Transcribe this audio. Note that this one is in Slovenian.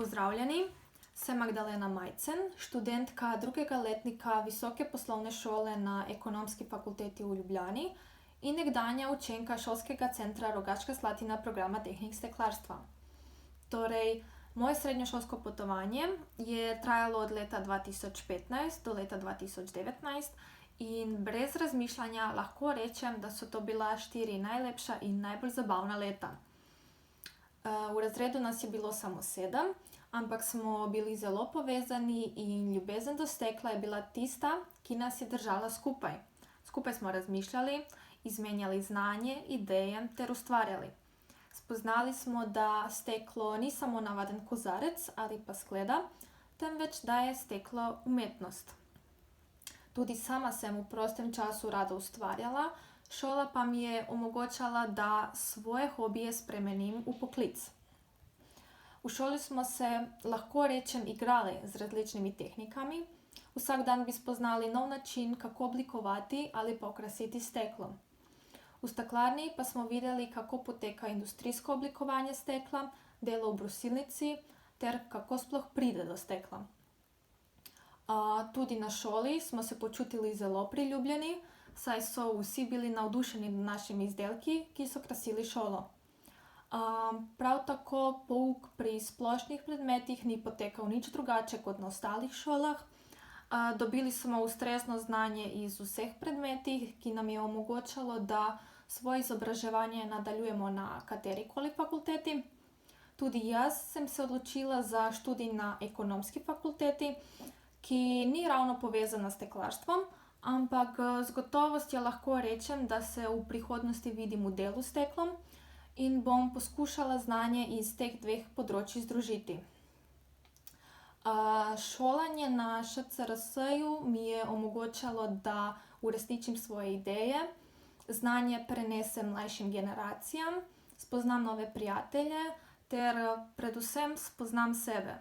Pozdravljeni, sem Magdalena Majcen, študentka drugega letnika Visoke poslovne šole na Ekonomski fakulteti v Ljubljani in nekdanja učenka šolskega centra Rogaška Slatina programa tehnik steklarstva. Torej, moje srednješolsko potovanje je trajalo od leta 2015 do leta 2019 in brez razmišljanja lahko rečem, da so to bila 4 najlepša in najbolj zabavna leta. V razredu nas je bilo samo 7, ampak smo bili zelo povezani in ljubezen do stekla je bila tista, ki nas je držala skupaj. Skupaj smo razmišljali, izmenjali znanje, ideje ter ustvarjali. Spoznali smo, da steklo ni samo navaden kozarec ali pa skleda, temveč da je steklo umetnost. Tudi sama sem v prostem času rada ustvarjala, šola pa mi je omogočala, da svoje hobije spremenim v poklic. V šoli smo se, lahko rečem, igrali z različnimi tehnikami. Vsak dan bi spoznali nov način, kako oblikovati ali pa okrasiti steklo. V steklarni pa smo videli, kako poteka industrijsko oblikovanje stekla, delo v brusilnici ter kako sploh pride do stekla. Tudi na šoli smo se počutili zelo priljubljeni, saj so vsi bili navdušeni nad našimi izdelki, ki so krasili šolo. Prav tako pouk pri splošnih predmetih ni potekal nič drugače kot na ostalih šolah. Dobili smo ustrezno znanje iz vseh predmetih, ki nam je omogočalo, da svoje izobraževanje nadaljujemo na katerikoli fakulteti. Tudi jaz sem se odločila za študij na Ekonomski fakulteti, ki ni ravno povezana s steklarstvom, ampak z gotovostjo lahko rečem, da se v prihodnosti vidim v delu s steklom in bom poskušala znanje iz teh dveh področij združiti. Šolanje na ŠCRS-ju mi je omogočalo, da uresničim svoje ideje, znanje prenesem mlajšim generacijam, spoznam nove prijatelje ter predvsem spoznam sebe.